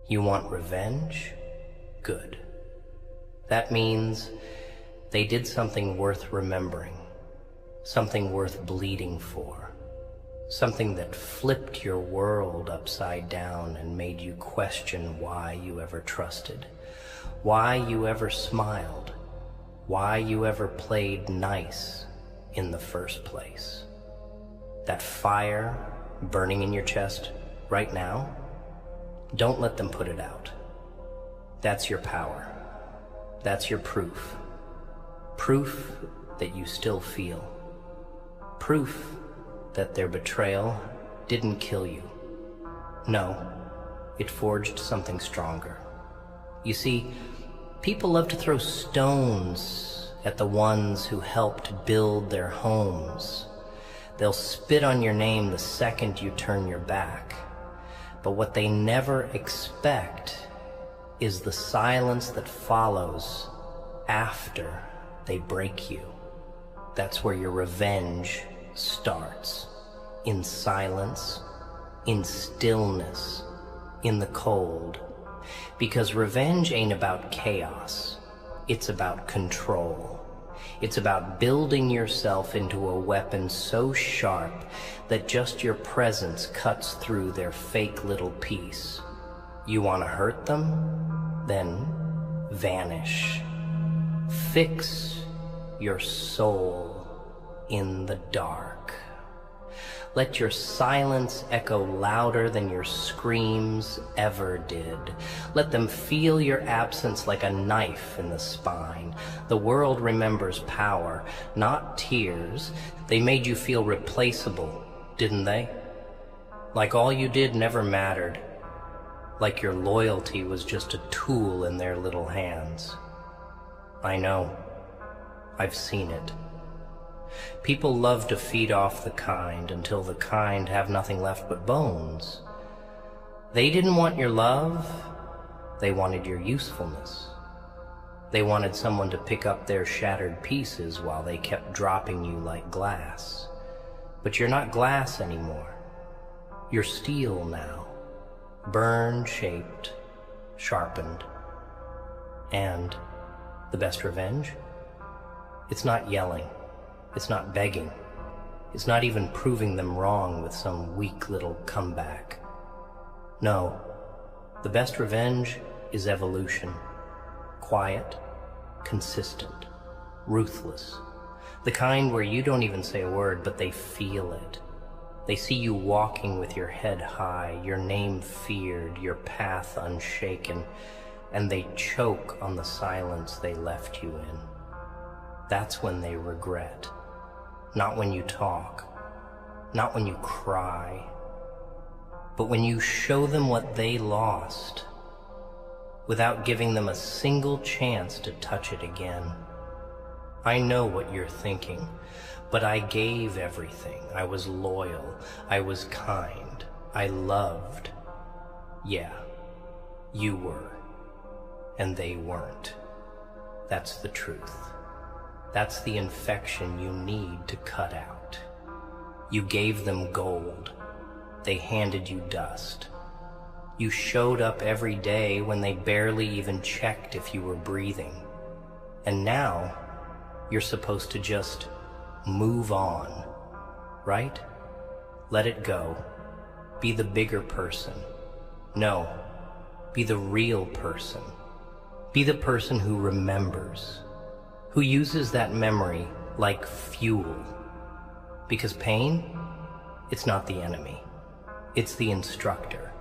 You want revenge? Good. That means they did something worth remembering, something worth bleeding for, something that flipped your world upside down and made you question why you ever trusted, why you ever smiled, why you ever played nice in the first place. That fire burning in your chest right now, don't let them put it out. That's your power. That's your proof. Proof that you still feel. Proof that their betrayal didn't kill you. No, it forged something stronger. You see, people love to throw stones at the ones who helped build their homes. They'll spit on your name the second you turn your back. But what they never expect is the silence that follows after they break you. That's where your revenge starts. In silence, in stillness, in the cold. Because revenge ain't about chaos. It's about control. It's about building yourself into a weapon so sharp that just your presence cuts through their fake little piece. You want to hurt them? Then vanish. Fix your soul in the dark. Let your silence echo louder than your screams ever did. Let them feel your absence like a knife in the spine. The world remembers power, not tears. They made you feel replaceable, didn't they? Like all you did never mattered. Like your loyalty was just a tool in their little hands. I know. I've seen it. People love to feed off the kind until the kind have nothing left but bones. They didn't want your love. They wanted your usefulness. They wanted someone to pick up their shattered pieces while they kept dropping you like glass. But you're not glass anymore. You're steel now. Burn-shaped, sharpened. And the best revenge? It's not yelling. It's not begging. It's not even proving them wrong with some weak little comeback. No, the best revenge is evolution. Quiet, consistent, ruthless. The kind where you don't even say a word, but they feel it. They see you walking with your head high, your name feared, your path unshaken, and they choke on the silence they left you in. That's when they regret. Not when you talk, not when you cry, but when you show them what they lost without giving them a single chance to touch it again. I know what you're thinking, but I gave everything. I was loyal, I was kind, I loved. Yeah, you were, and they weren't. That's the truth. That's the infection you need to cut out. You gave them gold. They handed you dust. You showed up every day when they barely even checked if you were breathing. And now, you're supposed to just move on, right? Let it go. Be the bigger person. No, be the real person. Be the person who remembers. Who uses that memory like fuel. Because pain, it's not the enemy. It's the instructor.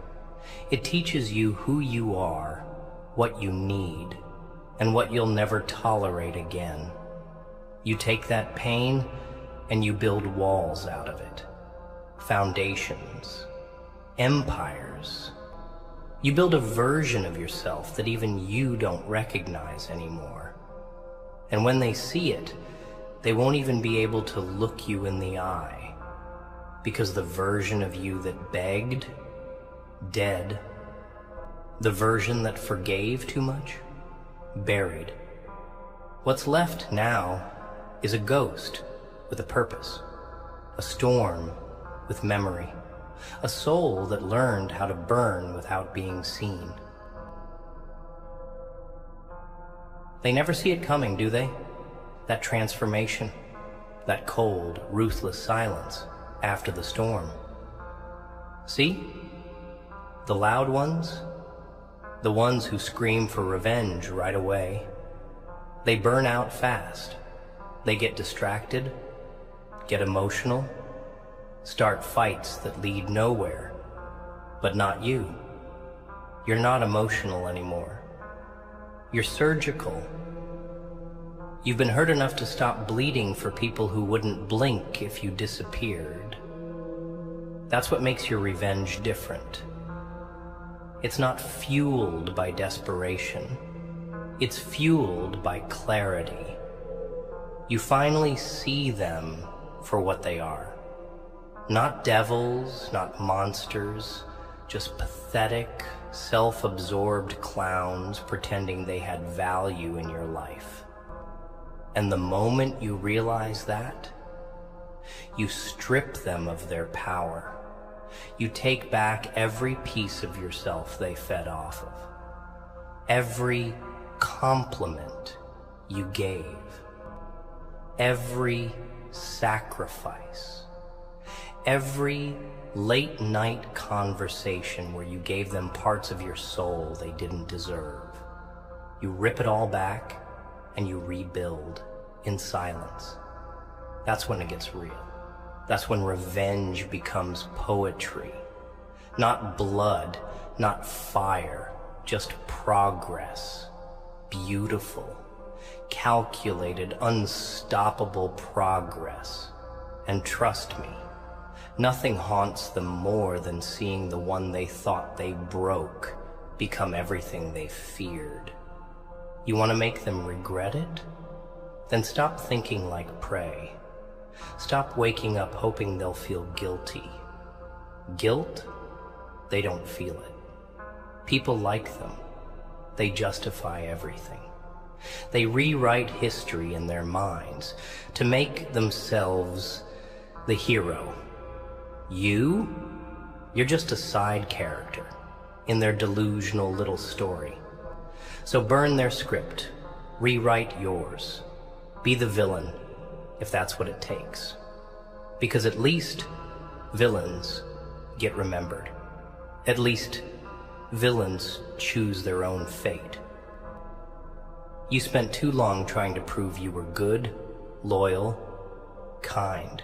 It teaches you who you are, what you need, and what you'll never tolerate again. You take that pain and you build walls out of it. Foundations. Empires. You build a version of yourself that even you don't recognize anymore. And when they see it, they won't even be able to look you in the eye, because the version of you that begged, dead, the version that forgave too much, buried. What's left now is a ghost with a purpose, a storm with memory, a soul that learned how to burn without being seen. They never see it coming, do they? That transformation, that cold, ruthless silence after the storm. See? The loud ones, the ones who scream for revenge right away, they burn out fast. They get distracted, get emotional, start fights that lead nowhere. But not you. You're not emotional anymore. You're surgical. You've been hurt enough to stop bleeding for people who wouldn't blink if you disappeared. That's what makes your revenge different. It's not fueled by desperation. It's fueled by clarity. You finally see them for what they are. Not devils, not monsters, just pathetic, self-absorbed clowns pretending they had value in your life. And the moment you realize that, you strip them of their power. You take back every piece of yourself they fed off of. Every compliment you gave. Every sacrifice. Every late night conversation where you gave them parts of your soul they didn't deserve. You rip it all back and you rebuild in silence. That's when it gets real. That's when revenge becomes poetry. Not blood, not fire, just progress. Beautiful, calculated, unstoppable progress. And trust me, nothing haunts them more than seeing the one they thought they broke become everything they feared. You want to make them regret it? Then stop thinking like prey. Stop waking up hoping they'll feel guilty. Guilt? They don't feel it. People like them. They justify everything. They rewrite history in their minds to make themselves the hero. You're just a side character in their delusional little story. So burn their script, rewrite yours. Be the villain, if that's what it takes. Because at least villains get remembered. At least villains choose their own fate. You spent too long trying to prove you were good, loyal, kind.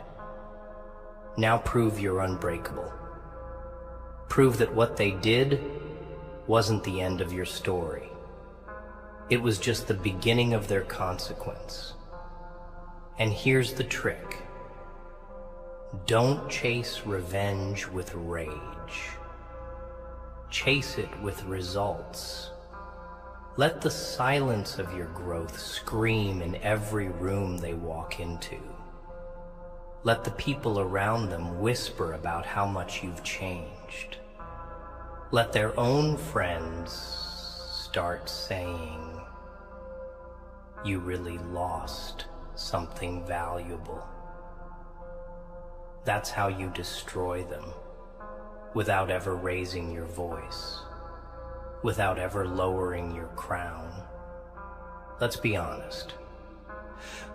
Now prove you're unbreakable. Prove that what they did wasn't the end of your story. It was just the beginning of their consequence. And here's the trick. Don't chase revenge with rage. Chase it with results. Let the silence of your growth scream in every room they walk into. Let the people around them whisper about how much you've changed. Let their own friends start saying, "You really lost something valuable." That's how you destroy them, without ever raising your voice, without ever lowering your crown. Let's be honest.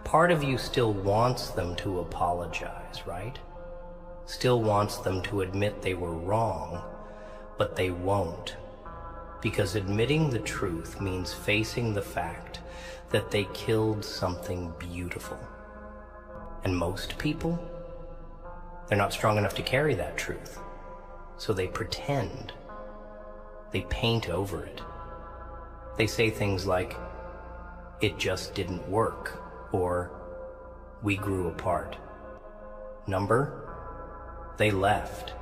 Part of you still wants them to apologize, right? Still wants them to admit they were wrong, but they won't. Because admitting the truth means facing the fact that they killed something beautiful. And most people, they're not strong enough to carry that truth. So they pretend. They paint over it. They say things like, "It just didn't work," or "We grew apart." Number? They left.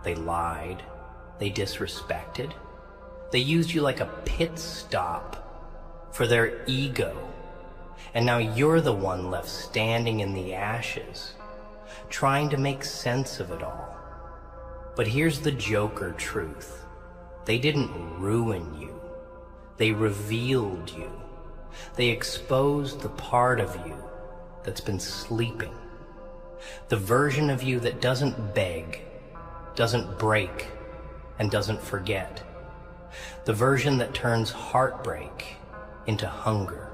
They lied. They disrespected. They used you like a pit stop for their ego. And now you're the one left standing in the ashes, trying to make sense of it all. But here's the Joker truth. They didn't ruin you. They revealed you. They exposed the part of you that's been sleeping. The version of you that doesn't beg, doesn't break, and doesn't forget. The version that turns heartbreak into hunger.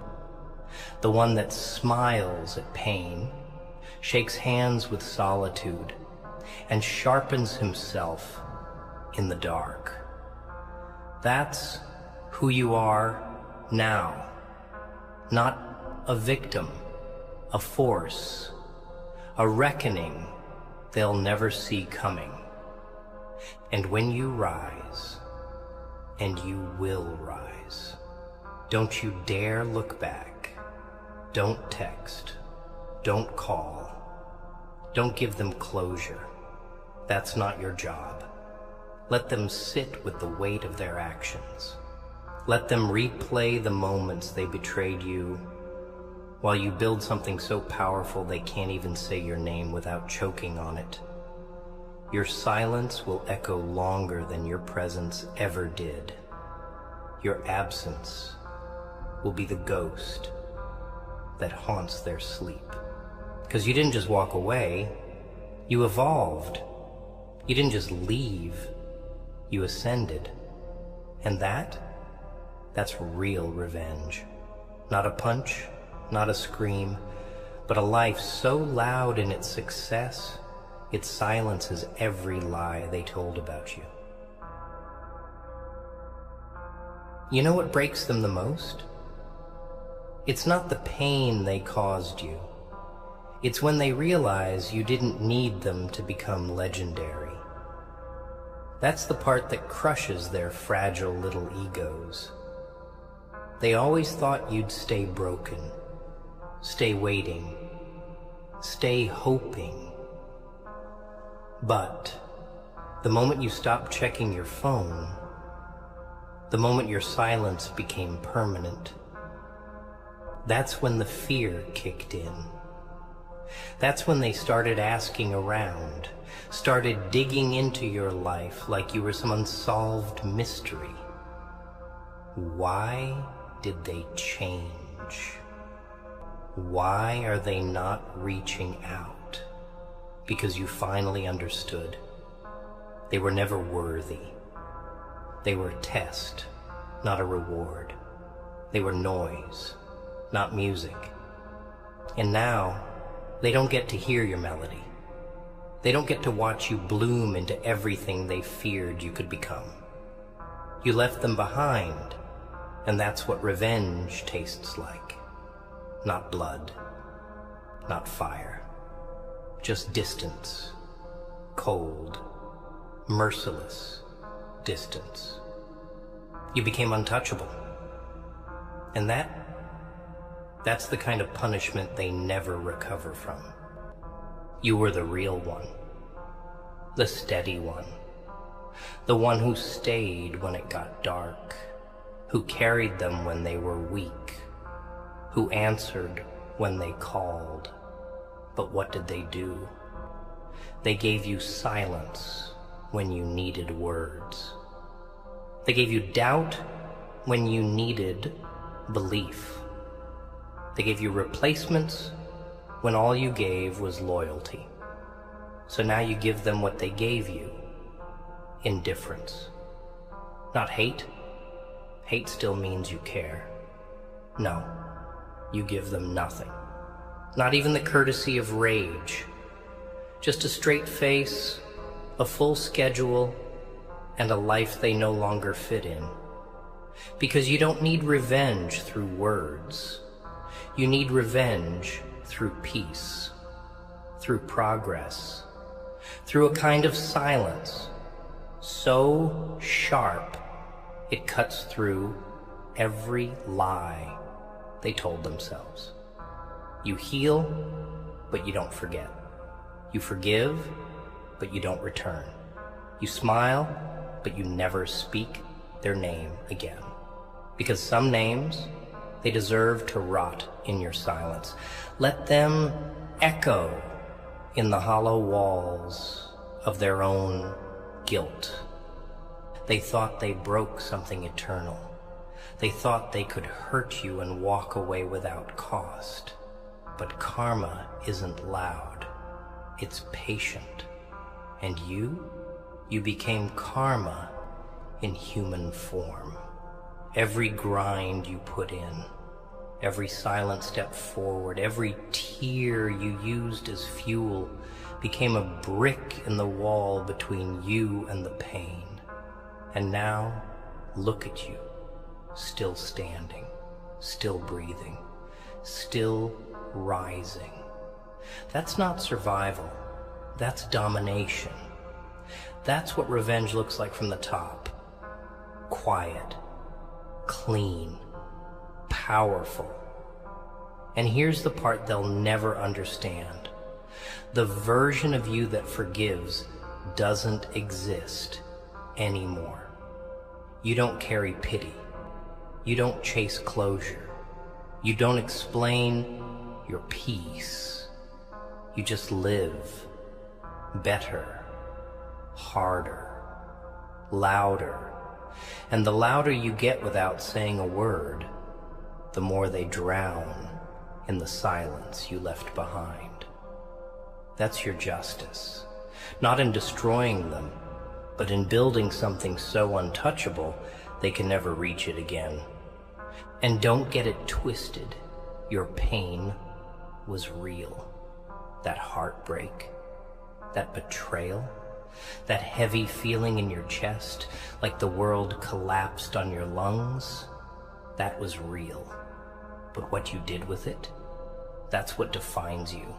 the one that smiles at pain, shakes hands with solitude, and sharpens himself in the dark. That's who you are now, not a victim, a force, a reckoning they'll never see coming. And when you rise, and you will rise, don't you dare look back. Don't text. Don't call. Don't give them closure. That's not your job. Let them sit with the weight of their actions. Let them replay the moments they betrayed you while you build something so powerful they can't even say your name without choking on it. Your silence will echo longer than your presence ever did. Your absence will be the ghost that haunts their sleep. Because you didn't just walk away, you evolved. You didn't just leave, you ascended. And that's real revenge. Not a punch, not a scream, but a life so loud in its success, it silences every lie they told about you. You know what breaks them the most? It's not the pain they caused you. It's when they realize you didn't need them to become legendary. That's the part that crushes their fragile little egos. They always thought you'd stay broken, stay waiting, stay hoping. But the moment you stopped checking your phone, the moment your silence became permanent, that's when the fear kicked in. That's when they started asking around, started digging into your life like you were some unsolved mystery. Why did they change? Why are they not reaching out? Because you finally understood. They were never worthy. They were a test, not a reward. They were noise, not music. And now, they don't get to hear your melody. They don't get to watch you bloom into everything they feared you could become. You left them behind, and that's what revenge tastes like. Not blood, not fire, just distance, cold, merciless distance. You became untouchable. And that's the kind of punishment they never recover from. You were the real one, the steady one, the one who stayed when it got dark, who carried them when they were weak, who answered when they called. But what did they do? They gave you silence when you needed words. They gave you doubt when you needed belief. They gave you replacements when all you gave was loyalty. So now you give them what they gave you, indifference. Not hate. Hate still means you care. No, you give them nothing. Not even the courtesy of rage. Just a straight face, a full schedule, and a life they no longer fit in. Because you don't need revenge through words. You need revenge through peace, through progress, through a kind of silence so sharp it cuts through every lie they told themselves. You heal, but you don't forget. You forgive, but you don't return. You smile, but you never speak their name again. Because some names, they deserve to rot in your silence. Let them echo in the hollow walls of their own guilt. They thought they broke something eternal. They thought they could hurt you and walk away without cost. But karma isn't loud. It's patient. And you became karma in human form. Every grind you put in, Every silent step forward, every tear you used as fuel became a brick in the wall between you and the pain. And now, look at you, still standing, still breathing, still rising. That's not survival, that's domination. That's what revenge looks like from the top. Quiet, clean, powerful. And here's the part they'll never understand. The version of you that forgives doesn't exist anymore. You don't carry pity. You don't chase closure. You don't explain your peace. You just live better, harder, louder. And the louder you get without saying a word, the more they drown in the silence you left behind. That's your justice. Not in destroying them, but in building something so untouchable they can never reach it again. And don't get it twisted. Your pain was real. That heartbreak, that betrayal, that heavy feeling in your chest, like the world collapsed on your lungs, that was real. But what you did with it, that's what defines you.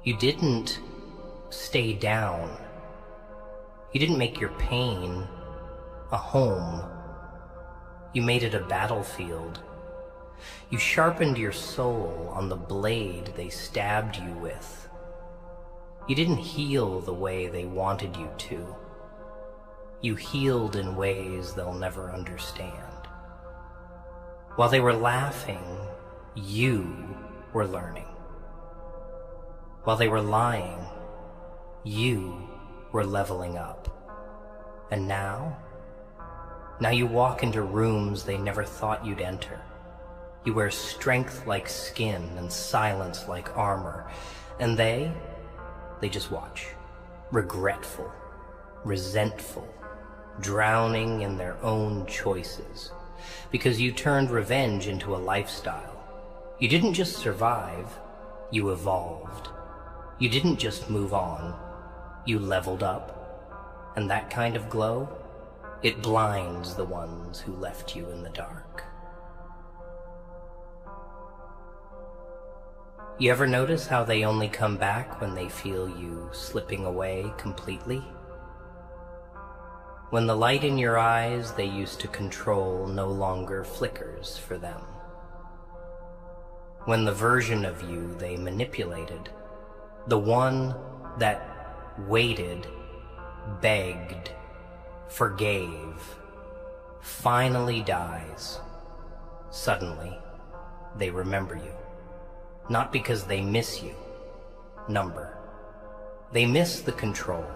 You didn't stay down. You didn't make your pain a home. You made it a battlefield. You sharpened your soul on the blade they stabbed you with. You didn't heal the way they wanted you to. You healed in ways they'll never understand. While they were laughing, you were learning. While they were lying, you were leveling up. And now you walk into rooms they never thought you'd enter. You wear strength like skin and silence like armor. And they just watch, regretful, resentful, drowning in their own choices. Because you turned revenge into a lifestyle. You didn't just survive, you evolved. You didn't just move on, you leveled up. And that kind of glow, it blinds the ones who left you in the dark. You ever notice how they only come back when they feel you slipping away completely? When the light in your eyes they used to control no longer flickers for them. When the version of you they manipulated, the one that waited, begged, forgave, finally dies, suddenly they remember you. Not because they miss you, number. They miss the control.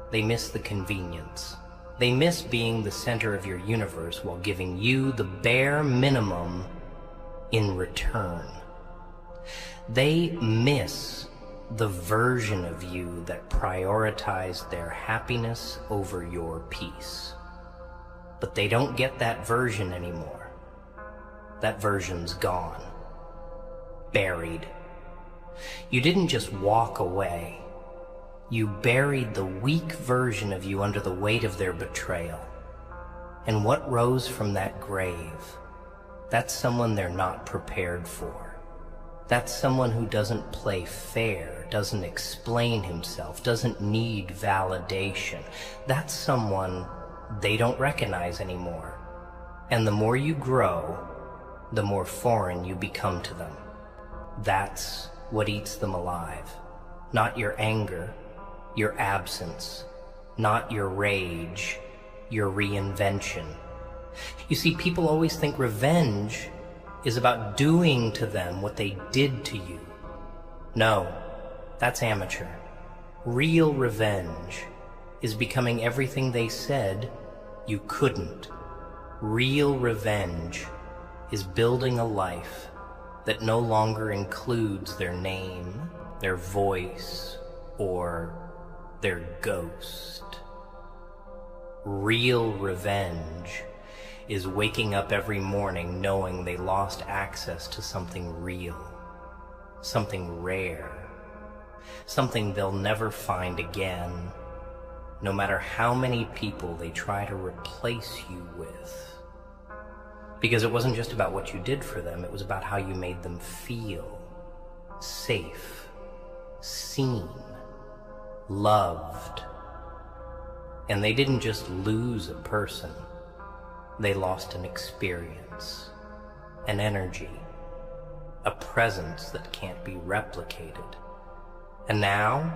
They miss the convenience. They miss being the center of your universe while giving you the bare minimum in return. They miss the version of you that prioritized their happiness over your peace. But they don't get that version anymore. That version's gone. Buried. You didn't just walk away. You buried the weak version of you under the weight of their betrayal. And what rose from that grave? That's someone they're not prepared for. That's someone who doesn't play fair, doesn't explain himself, doesn't need validation. That's someone they don't recognize anymore. And the more you grow, the more foreign you become to them. That's what eats them alive. Not your anger, your absence, not your rage, your reinvention. You see, people always think revenge is about doing to them what they did to you. No, that's amateur. Real revenge is becoming everything they said you couldn't. Real revenge is building a life that no longer includes their name, their voice, or their ghost. Real revenge is waking up every morning knowing they lost access to something real, something rare, something they'll never find again, no matter how many people they try to replace you with. Because it wasn't just about what you did for them, it was about how you made them feel safe, seen, loved. And they didn't just lose a person, they lost an experience, an energy, a presence that can't be replicated. And now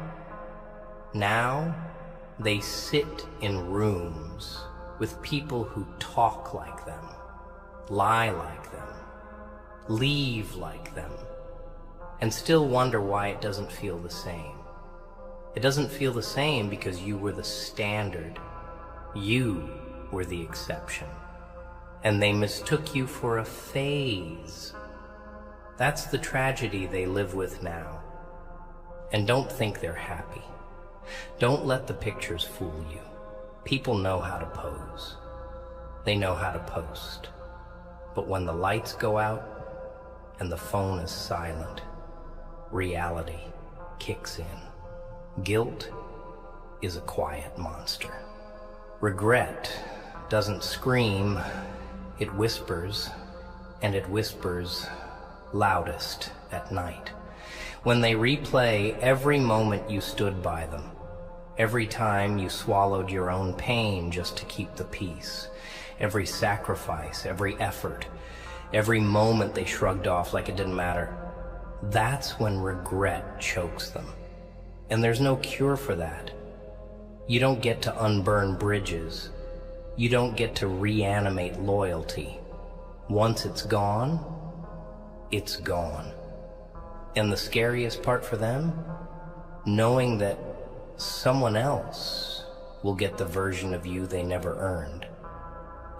they sit in rooms with people who talk like them, lie like them, leave like them, and still wonder why it doesn't feel the same. It doesn't feel the same because you were the standard. You were the exception. And they mistook you for a phase. That's the tragedy they live with now. And don't think they're happy. Don't let the pictures fool you. People know how to pose. They know how to post. But when the lights go out and the phone is silent, reality kicks in. Guilt is a quiet monster. Regret doesn't scream, it whispers, and it whispers loudest at night. When they replay every moment you stood by them, every time you swallowed your own pain just to keep the peace, every sacrifice, every effort, every moment they shrugged off like it didn't matter, that's when regret chokes them. And there's no cure for that. You don't get to unburn bridges. You don't get to reanimate loyalty. Once it's gone, it's gone. And the scariest part for them, knowing that someone else will get the version of you they never earned,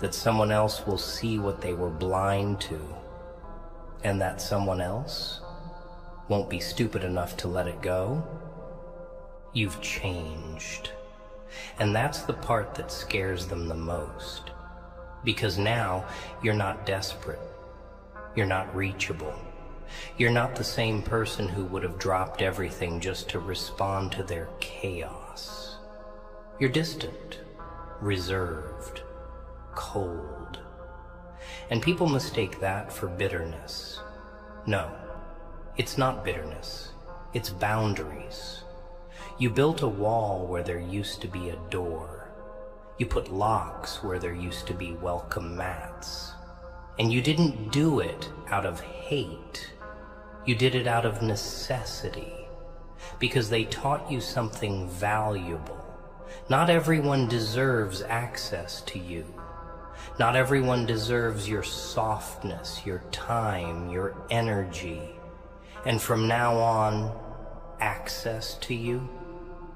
that someone else will see what they were blind to, and that someone else won't be stupid enough to let it go. You've changed. And that's the part that scares them the most. Because now you're not desperate. You're not reachable. You're not the same person who would have dropped everything just to respond to their chaos. You're distant, reserved, cold. And people mistake that for bitterness. No, it's not bitterness. It's boundaries. You built a wall where there used to be a door. You put locks where there used to be welcome mats. And you didn't do it out of hate. You did it out of necessity, because they taught you something valuable. Not everyone deserves access to you. Not everyone deserves your softness, your time, your energy. And from now on, access to you,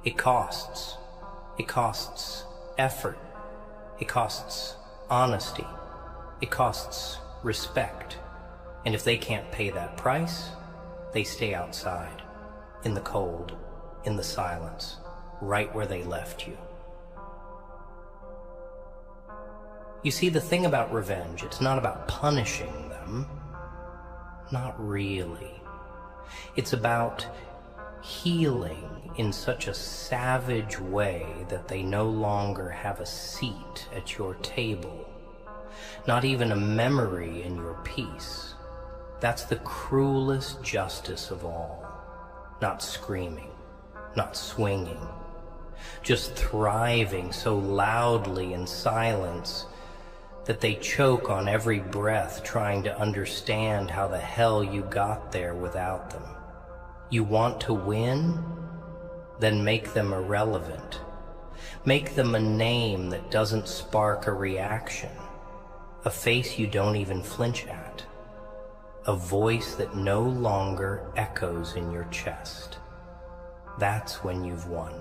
it costs. It costs effort. It costs honesty. It costs respect. And if they can't pay that price, they stay outside, in the cold, in the silence, right where they left you. You see, the thing about revenge, it's not about punishing them. Not really. It's about healing in such a savage way that they no longer have a seat at your table, not even a memory in your peace. That's the cruelest justice of all. Not screaming, not swinging, just thriving so loudly in silence that they choke on every breath trying to understand how the hell you got there without them. You want to win? Then make them irrelevant. Make them a name that doesn't spark a reaction, a face you don't even flinch at, a voice that no longer echoes in your chest. That's when you've won.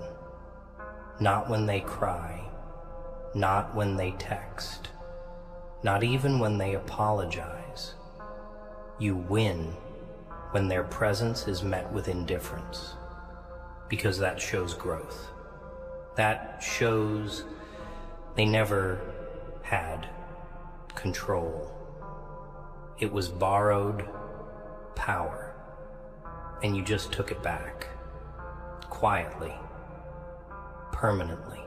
Not when they cry, not when they text, not even when they apologize. You win when their presence is met with indifference, because that shows growth. That shows they never had control. It was borrowed power, and you just took it back, quietly, permanently,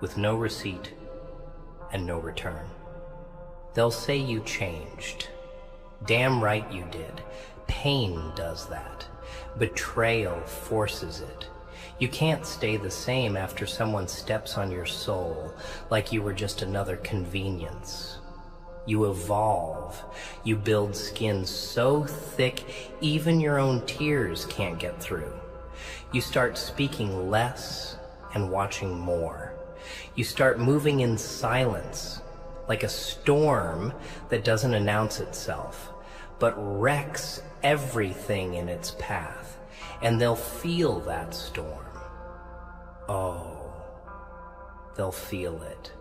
with no receipt and no return. They'll say you changed. Damn right you did. Pain does that. Betrayal forces it. You can't stay the same after someone steps on your soul like you were just another convenience. You evolve. You build skin so thick even your own tears can't get through. You start speaking less and watching more. You start moving in silence, like a storm that doesn't announce itself, but wrecks everything in its path, and they'll feel that storm. Oh, they'll feel it.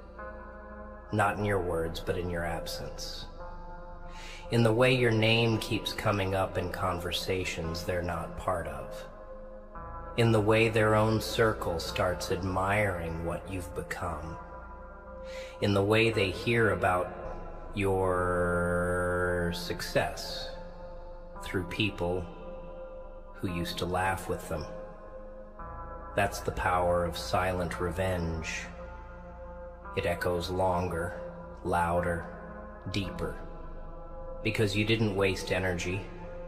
Not in your words, but in your absence. In the way your name keeps coming up in conversations they're not part of. In the way their own circle starts admiring what you've become. In the way they hear about your success through people who used to laugh with them. That's the power of silent revenge. It echoes longer, louder, deeper, because you didn't waste energy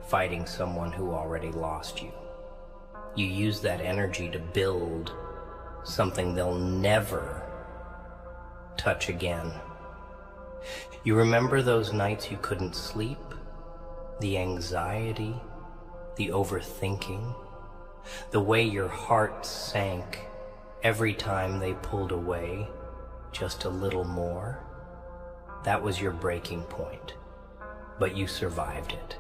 fighting someone who already lost you. You use that energy to build something they'll never touch again. You remember those nights you couldn't sleep? The anxiety, the overthinking, the way your heart sank every time they pulled away just a little more? That was your breaking point, but you survived it.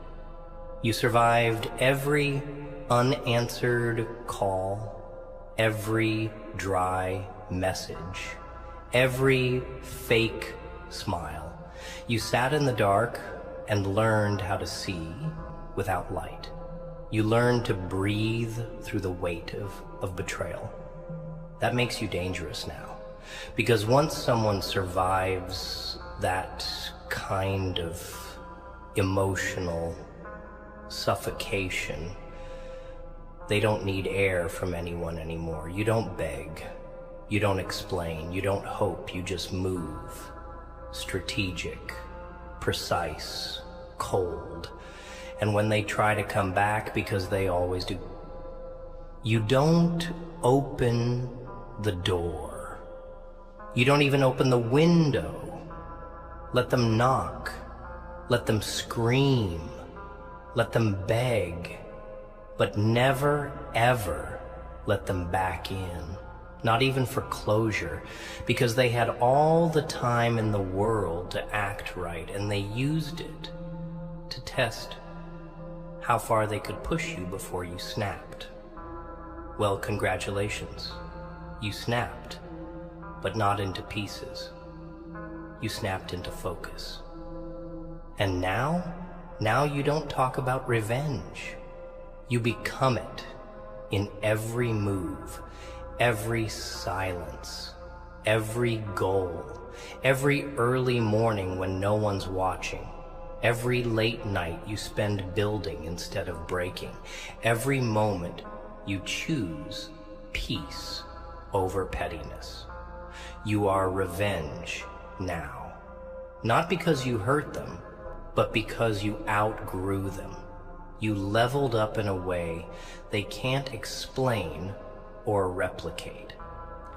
You survived every unanswered call, every dry message, every fake smile. You sat in the dark and learned how to see without light. You learned to breathe through the weight of betrayal. That makes you dangerous now, because once someone survives that kind of emotional suffocation, they don't need air from anyone anymore. You don't beg, you don't explain, you don't hope, you just move. Strategic, precise, cold. And when they try to come back, because they always do, you don't open the door. You don't even open the window. Let them knock. Let them scream. Let them beg. But never, ever let them back in. Not even for closure, because they had all the time in the world to act right, and they used it to test how far they could push you before you snapped. Well, congratulations. You snapped, but not into pieces. You snapped into focus. And now you don't talk about revenge. You become it in every move, every silence, every goal, every early morning when no one's watching, every late night you spend building instead of breaking, every moment you choose peace over pettiness. You are revenge now, not because you hurt them, but because you outgrew them. You leveled up in a way they can't explain or replicate.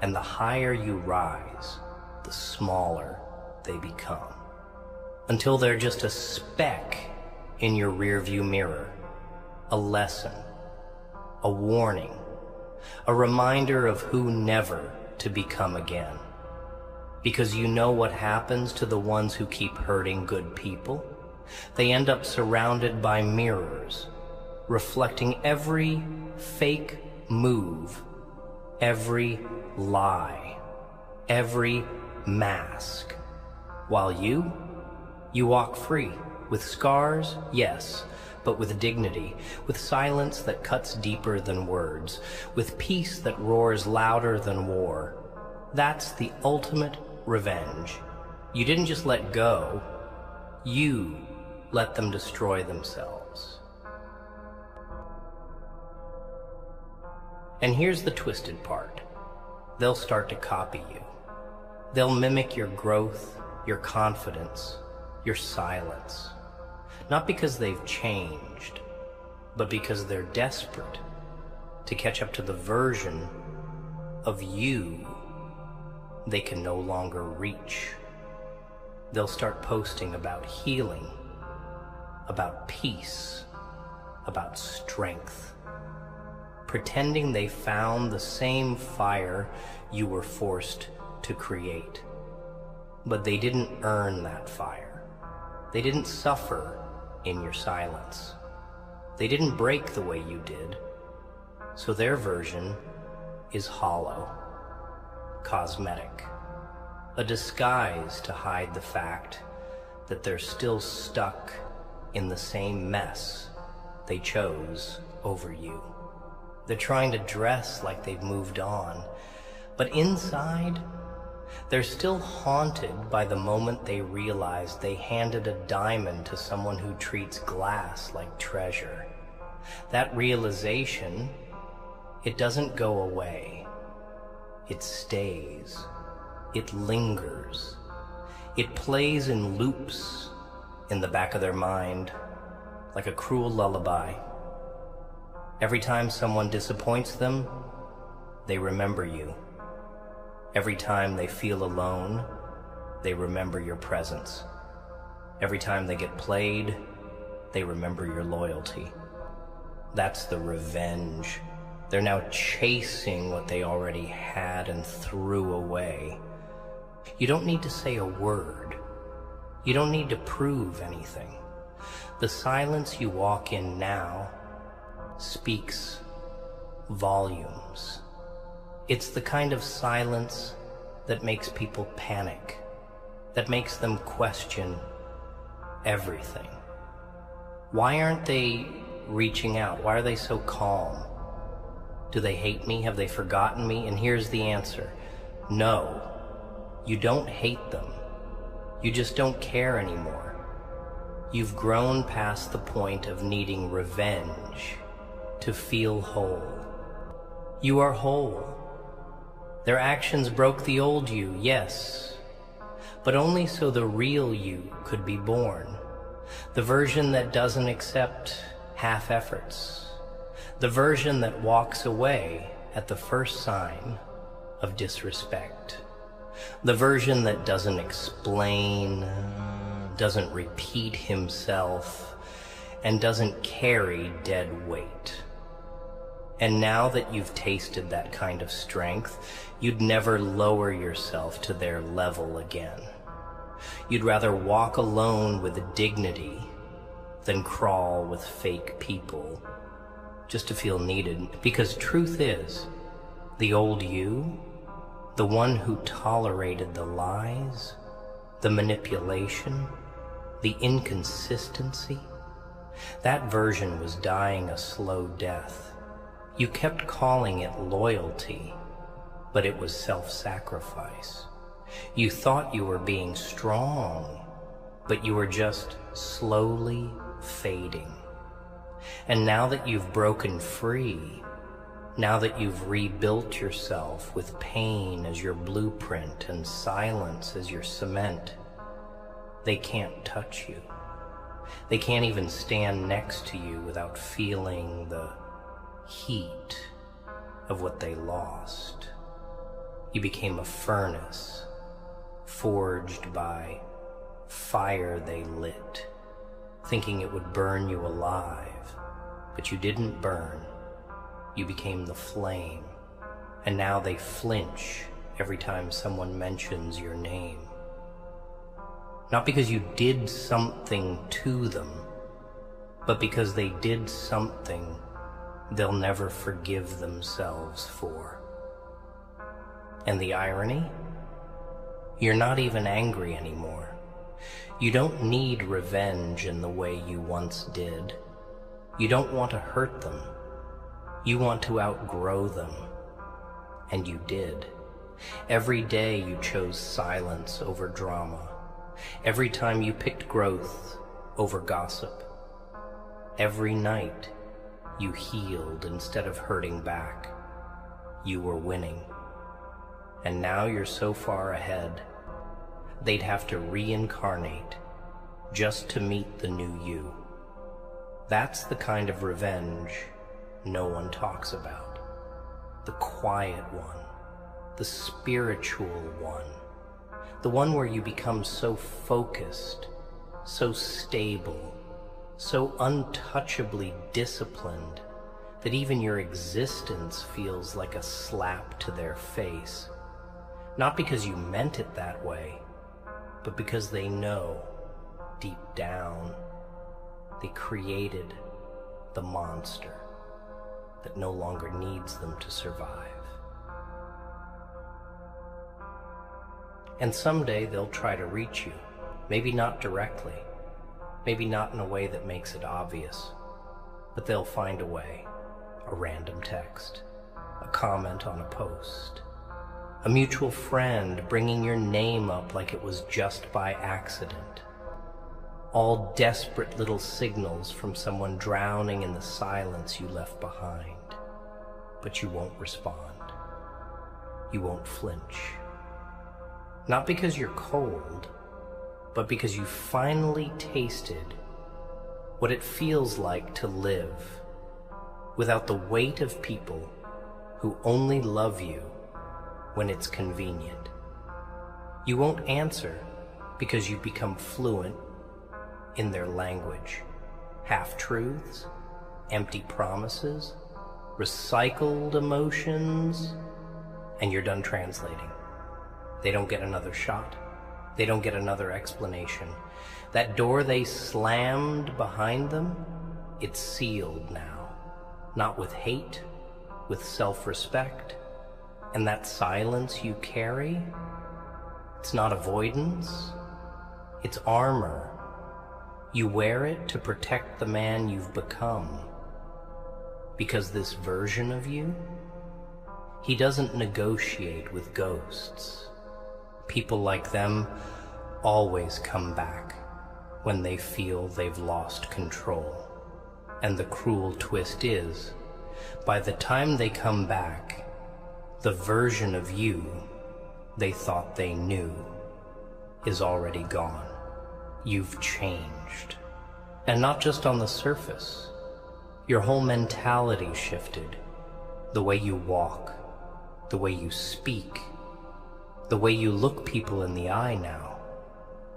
And the higher you rise, the smaller they become. Until they're just a speck in your rearview mirror, a lesson, a warning, a reminder of who never to become again. Because you know what happens to the ones who keep hurting good people? They end up surrounded by mirrors, reflecting every fake move, every lie, every mask. While you walk free, with scars, yes, but with dignity, with silence that cuts deeper than words, with peace that roars louder than war. That's the ultimate revenge. You didn't just let go, you let them destroy themselves. And here's the twisted part. They'll start to copy you. They'll mimic your growth, your confidence, your silence. Not because they've changed, but because they're desperate to catch up to the version of you they can no longer reach. They'll start posting about healing, about peace, about strength, pretending they found the same fire you were forced to create. But they didn't earn that fire. They didn't suffer in your silence. They didn't break the way you did. So their version is hollow, cosmetic, a disguise to hide the fact that they're still stuck in the same mess they chose over you. They're trying to dress like they've moved on, but inside, they're still haunted by the moment they realized they handed a diamond to someone who treats glass like treasure. That realization, it doesn't go away. It stays. It lingers. It plays in loops in the back of their mind, like a cruel lullaby. Every time someone disappoints them, they remember you. Every time they feel alone, they remember your presence. Every time they get played, they remember your loyalty. That's the revenge. They're now chasing what they already had and threw away. You don't need to say a word. You don't need to prove anything. The silence you walk in now speaks volumes. It's the kind of silence that makes people panic, that makes them question everything. Why aren't they reaching out? Why are they so calm? Do they hate me? Have they forgotten me? And here's the answer. No, you don't hate them. You just don't care anymore. You've grown past the point of needing revenge to feel whole. You are whole. Their actions broke the old you, yes, but only so the real you could be born. The version that doesn't accept half efforts. The version that walks away at the first sign of disrespect. The version that doesn't explain, doesn't repeat himself, and doesn't carry dead weight. And now that you've tasted that kind of strength, you'd never lower yourself to their level again. You'd rather walk alone with dignity than crawl with fake people just to feel needed. Because truth is, the old you, the one who tolerated the lies, the manipulation, the inconsistency, that version was dying a slow death. You kept calling it loyalty, but it was self-sacrifice. You thought you were being strong, but you were just slowly fading. And now that you've broken free, now that you've rebuilt yourself with pain as your blueprint and silence as your cement, they can't touch you. They can't even stand next to you without feeling the heat of what they lost. You became a furnace, forged by fire they lit, thinking it would burn you alive, but you didn't burn. You became the flame, and now they flinch every time someone mentions your name. Not because you did something to them, but because they did something they'll never forgive themselves for. And the irony? You're not even angry anymore. You don't need revenge in the way you once did. You don't want to hurt them. You want to outgrow them. And you did. Every day you chose silence over drama. Every time you picked growth over gossip. Every night you healed instead of hurting back. You were winning. And now you're so far ahead, they'd have to reincarnate just to meet the new you. That's the kind of revenge no one talks about. The quiet one, the spiritual one, the one where you become so focused, so stable, so untouchably disciplined that even your existence feels like a slap to their face. Not because you meant it that way, but because they know, deep down, they created the monster that no longer needs them to survive. And someday they'll try to reach you, maybe not directly, maybe not in a way that makes it obvious, but they'll find a way. A random text, a comment on a post, a mutual friend bringing your name up like it was just by accident. All desperate little signals from someone drowning in the silence you left behind. But you won't respond. You won't flinch. Not because you're cold, but because you finally tasted what it feels like to live without the weight of people who only love you when it's convenient. You won't answer because you've become fluent in their language. Half-truths, empty promises, recycled emotions, and you're done translating. They don't get another shot. They don't get another explanation. That door they slammed behind them, it's sealed now. Not with hate, with self-respect. And that silence you carry, it's not avoidance, it's armor. You wear it to protect the man you've become. Because this version of you, he doesn't negotiate with ghosts. People like them always come back when they feel they've lost control. And the cruel twist is, by the time they come back, the version of you they thought they knew is already gone. You've changed. And not just on the surface. Your whole mentality shifted. The way you walk, the way you speak, the way you look people in the eye now.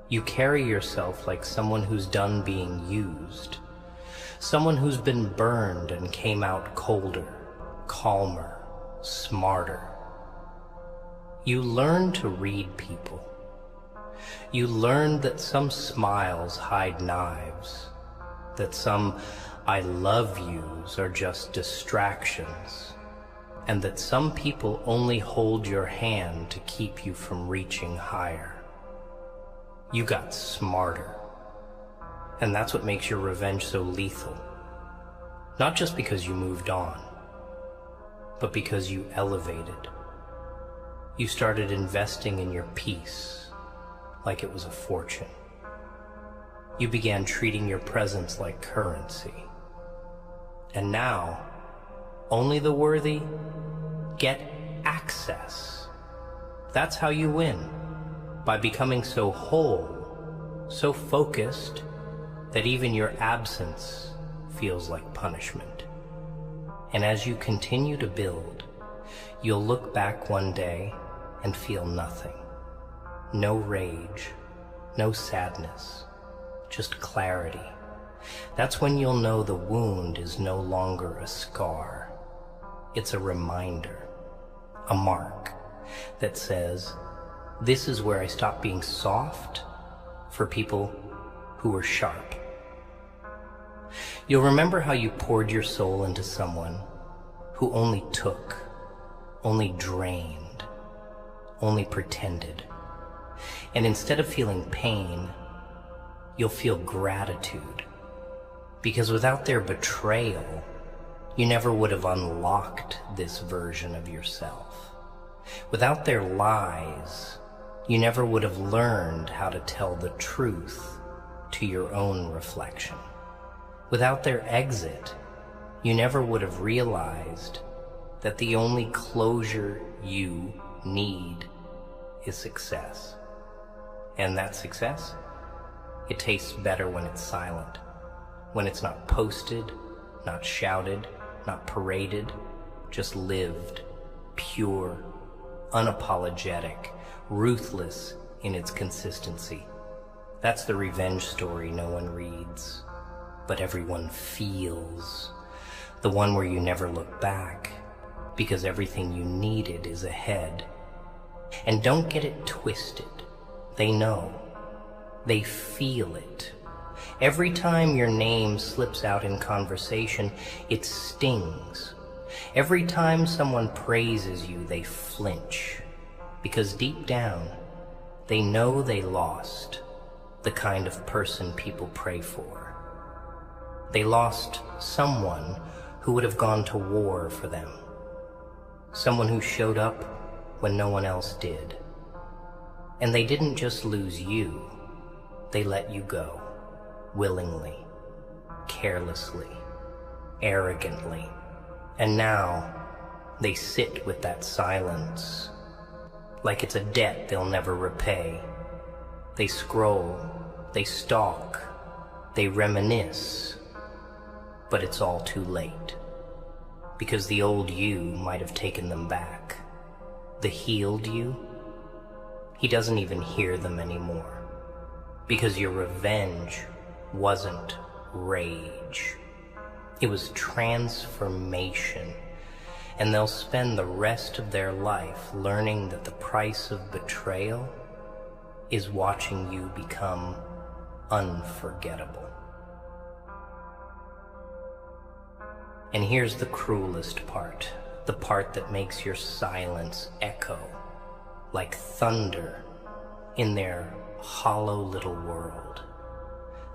You carry yourself like someone who's done being used. Someone who's been burned and came out colder, calmer, smarter. You learn to read people. You learn that some smiles hide knives, that some I love yous are just distractions, and that some people only hold your hand to keep you from reaching higher. You got smarter. And that's what makes your revenge so lethal. Not just because you moved on, but because you elevated. You started investing in your peace like it was a fortune. You began treating your presence like currency. And now, only the worthy get access. That's how you win, by becoming so whole, so focused, that even your absence feels like punishment. And as you continue to build, you'll look back one day and feel nothing. No rage, no sadness, just clarity. That's when you'll know the wound is no longer a scar. It's a reminder, a mark that says, this is where I stopped being soft for people who were sharp. You'll remember how you poured your soul into someone who only took, only drained, only pretended. And instead of feeling pain, you'll feel gratitude. Because without their betrayal, you never would have unlocked this version of yourself. Without their lies, you never would have learned how to tell the truth to your own reflection. Without their exit, you never would have realized that the only closure you need is success. And that success, it tastes better when it's silent, when it's not posted, not shouted, not paraded, just lived, pure, unapologetic, ruthless in its consistency. That's the revenge story no one reads, but everyone feels. The one where you never look back, because everything you needed is ahead. And don't get it twisted. They know. They feel it. Every time your name slips out in conversation, it stings. Every time someone praises you, they flinch. Because deep down, they know they lost the kind of person people pray for. They lost someone who would have gone to war for them. Someone who showed up when no one else did. And they didn't just lose you, they let you go, willingly, carelessly, arrogantly. And now, they sit with that silence, like it's a debt they'll never repay. They scroll, they stalk, they reminisce, but it's all too late. Because the old you might have taken them back. The healed you, he doesn't even hear them anymore. Because your revenge wasn't rage. It was transformation. And they'll spend the rest of their life learning that the price of betrayal is watching you become unforgettable. And here's the cruelest part, the part that makes your silence echo like thunder in their hollow little world.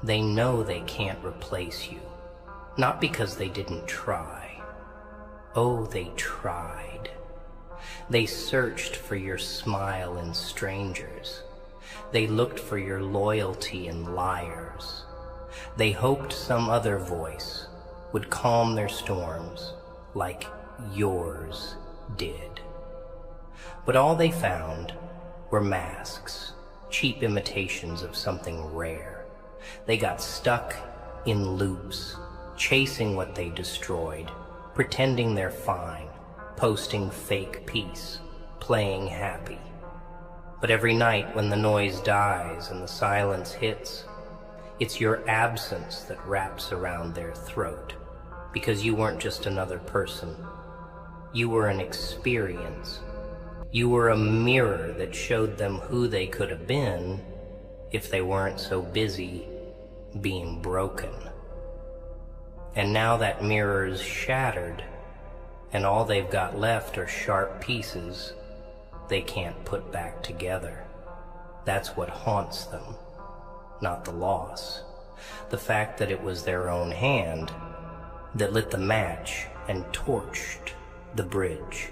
They know they can't replace you, not because they didn't try. Oh, they tried. They searched for your smile in strangers. They looked for your loyalty in liars. They hoped some other voice would calm their storms like yours did. But all they found were masks, cheap imitations of something rare. They got stuck in loops, chasing what they destroyed, pretending they're fine, posting fake peace, playing happy. But every night when the noise dies and the silence hits, it's your absence that wraps around their throat. Because you weren't just another person. You were an experience. You were a mirror that showed them who they could have been if they weren't so busy being broken. And now that mirror's shattered, and all they've got left are sharp pieces they can't put back together. That's what haunts them, not the loss. The fact that it was their own hand that lit the match and torched the bridge.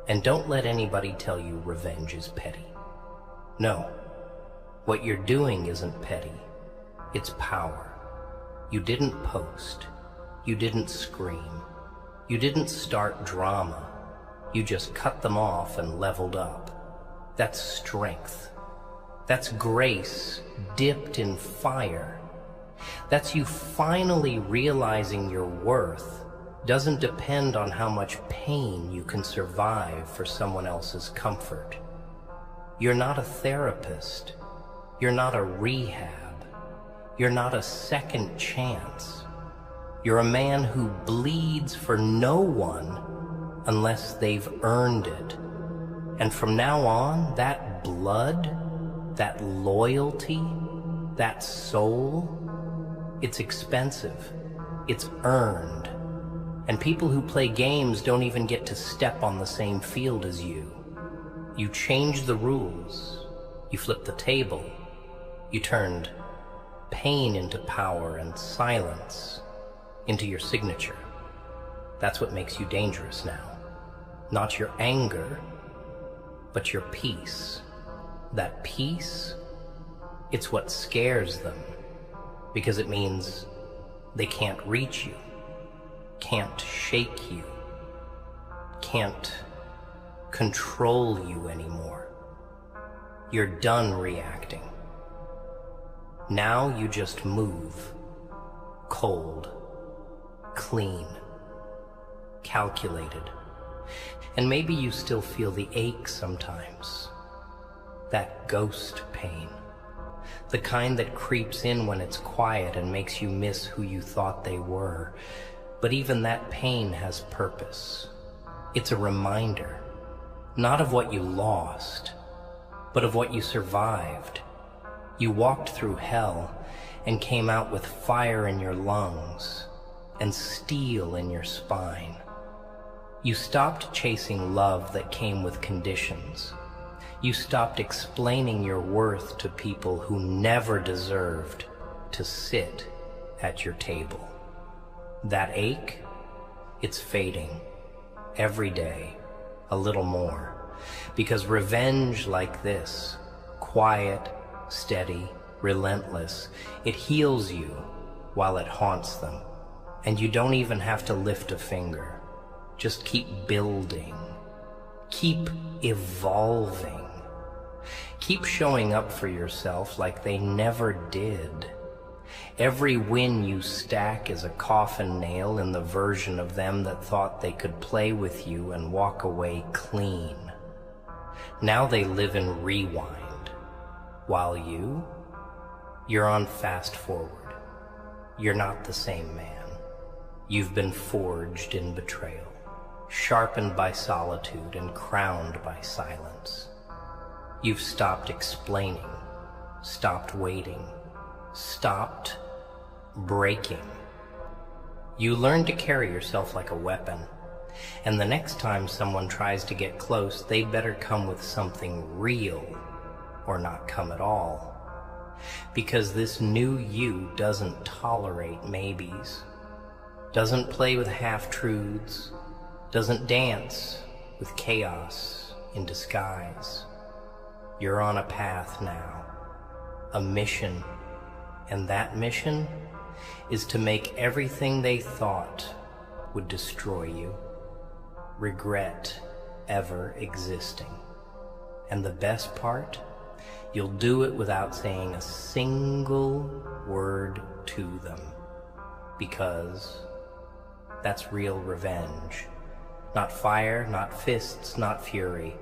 And don't let anybody tell you revenge is petty. No, what you're doing isn't petty, it's power. You didn't post, you didn't scream, you didn't start drama, you just cut them off and leveled up. That's strength. That's grace dipped in fire. That's you finally realizing your worth doesn't depend on how much pain you can survive for someone else's comfort. You're not a therapist. You're not a rehab. You're not a second chance. You're a man who bleeds for no one unless they've earned it. And from now on, that blood, that loyalty, that soul, it's expensive. It's earned. And people who play games don't even get to step on the same field as you. You changed the rules. You flipped the table. You turned pain into power and silence into your signature. That's what makes you dangerous now. Not your anger, but your peace. that peace, it's what scares them, because it means they can't reach you, can't shake you, can't control you anymore. You're done reacting. Now you just move, cold, clean, calculated. And maybe you still feel the ache sometimes, that ghost pain, the kind that creeps in when it's quiet and makes you miss who you thought they were. But even that pain has purpose. It's a reminder, not of what you lost, but of what you survived. You walked through hell and came out with fire in your lungs and steel in your spine. You stopped chasing love that came with conditions. You stopped explaining your worth to people who never deserved to sit at your table. That ache, it's fading every day, a little more, because revenge like this, quiet, steady, relentless, it heals you while it haunts them. And you don't even have to lift a finger. Just keep building. Keep evolving. Keep showing up for yourself like they never did. Every win you stack is a coffin nail in the version of them that thought they could play with you and walk away clean. Now they live in rewind, while you're on fast forward. You're not the same man. You've been forged in betrayal, sharpened by solitude and crowned by silence. You've stopped explaining, stopped waiting, stopped breaking. You learned to carry yourself like a weapon, and the next time someone tries to get close, they'd better come with something real or not come at all. Because this new you doesn't tolerate maybes, doesn't play with half-truths, doesn't dance with chaos in disguise. You're on a path now, a mission, and that mission is to make everything they thought would destroy you, regret ever existing. And the best part, you'll do it without saying a single word to them, because that's real revenge. Not fire, not fists, not fury,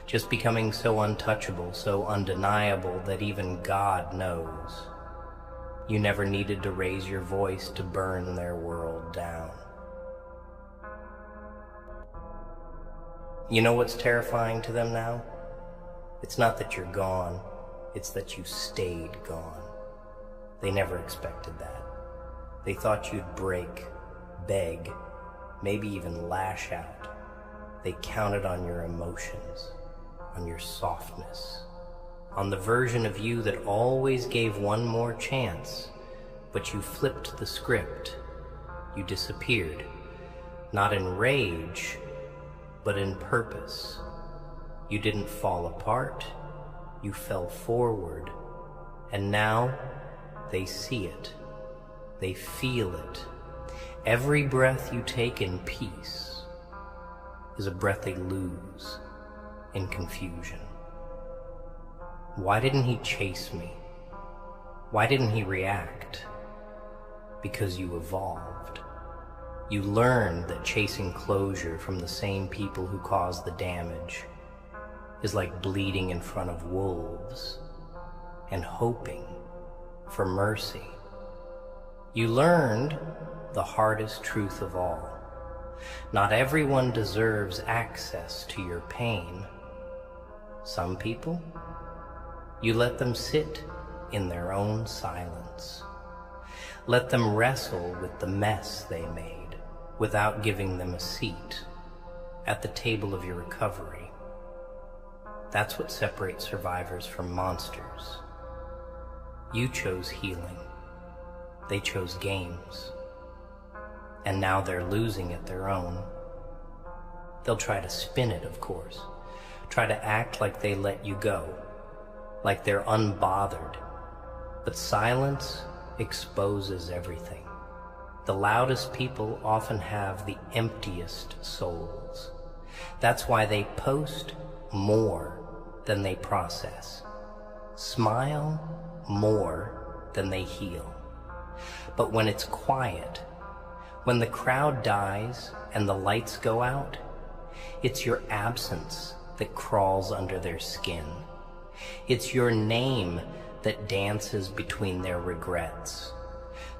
just becoming so untouchable, so undeniable that even God knows. You never needed to raise your voice to burn their world down. You know what's terrifying to them now? It's not that you're gone, it's that you stayed gone. They never expected that. They thought you'd break, beg, maybe even lash out. They counted on your emotions, on your softness, on the version of you that always gave one more chance, but you flipped the script. You disappeared, not in rage, but in purpose. You didn't fall apart, you fell forward, and now they see it, they feel it. Every breath you take in peace is a breath they lose in confusion. Why didn't he chase me? Why didn't he react? Because you evolved. You learned that chasing closure from the same people who caused the damage is like bleeding in front of wolves and hoping for mercy. You learned the hardest truth of all. Not everyone deserves access to your pain. Some people, you let them sit in their own silence. Let them wrestle with the mess they made without giving them a seat at the table of your recovery. That's what separates survivors from monsters. You chose healing. They chose games. And now they're losing at their own. They'll try to spin it, of course. Try to act like they let you go. like they're unbothered. But silence exposes everything. The loudest people often have the emptiest souls. That's why they post more than they process, smile more than they heal. But when it's quiet, when the crowd dies and the lights go out, it's your absence that crawls under their skin. It's your name that dances between their regrets.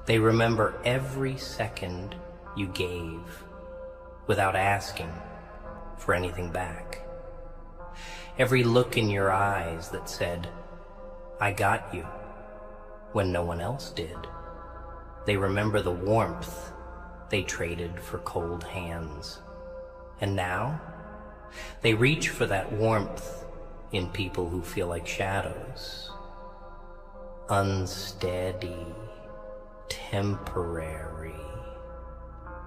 They remember every second you gave without asking for anything back. Every look in your eyes that said, "I got you," when no one else did. They remember the warmth they traded for cold hands. And now, they reach for that warmth in people who feel like shadows. Unsteady, temporary,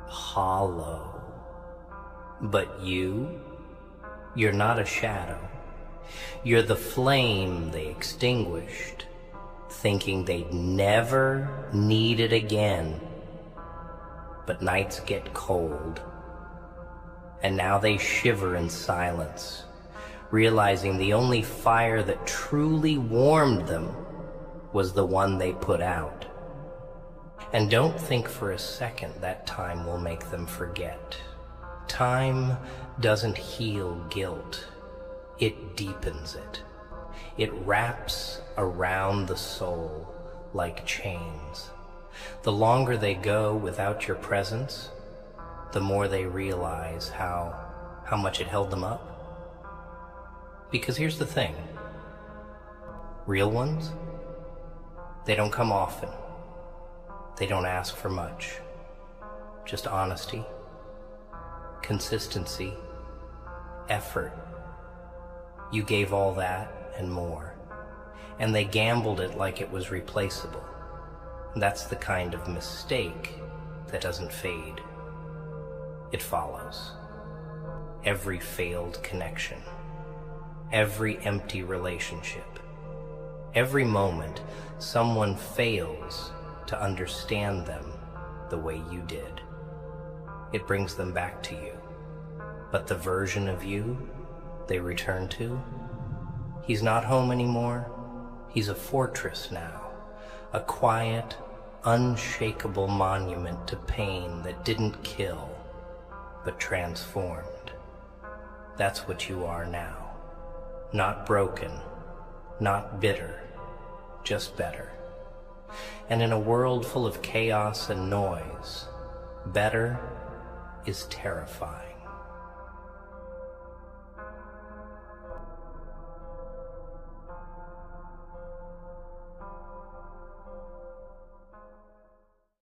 hollow. But you're not a shadow. You're the flame they extinguished, thinking they'd never need it again. But nights get cold, and now they shiver in silence, realizing the only fire that truly warmed them was the one they put out. And don't think for a second that time will make them forget. Time doesn't heal guilt. It deepens it. It wraps around the soul like chains. The longer they go without your presence, the more they realize how much it held them up. Because here's the thing. Real ones, they don't come often. They don't ask for much. Just honesty, consistency, effort. You gave all that and more. And they gambled it like it was replaceable. That's the kind of mistake that doesn't fade. It follows. Every failed connection, every empty relationship, every moment someone fails to understand them the way you did. It brings them back to you. But the version of you they return to, he's not home anymore. He's a fortress now. A quiet, unshakable monument to pain that didn't kill, but transformed. That's what you are now. Not broken, not bitter, just better. And in a world full of chaos and noise, better is terrifying.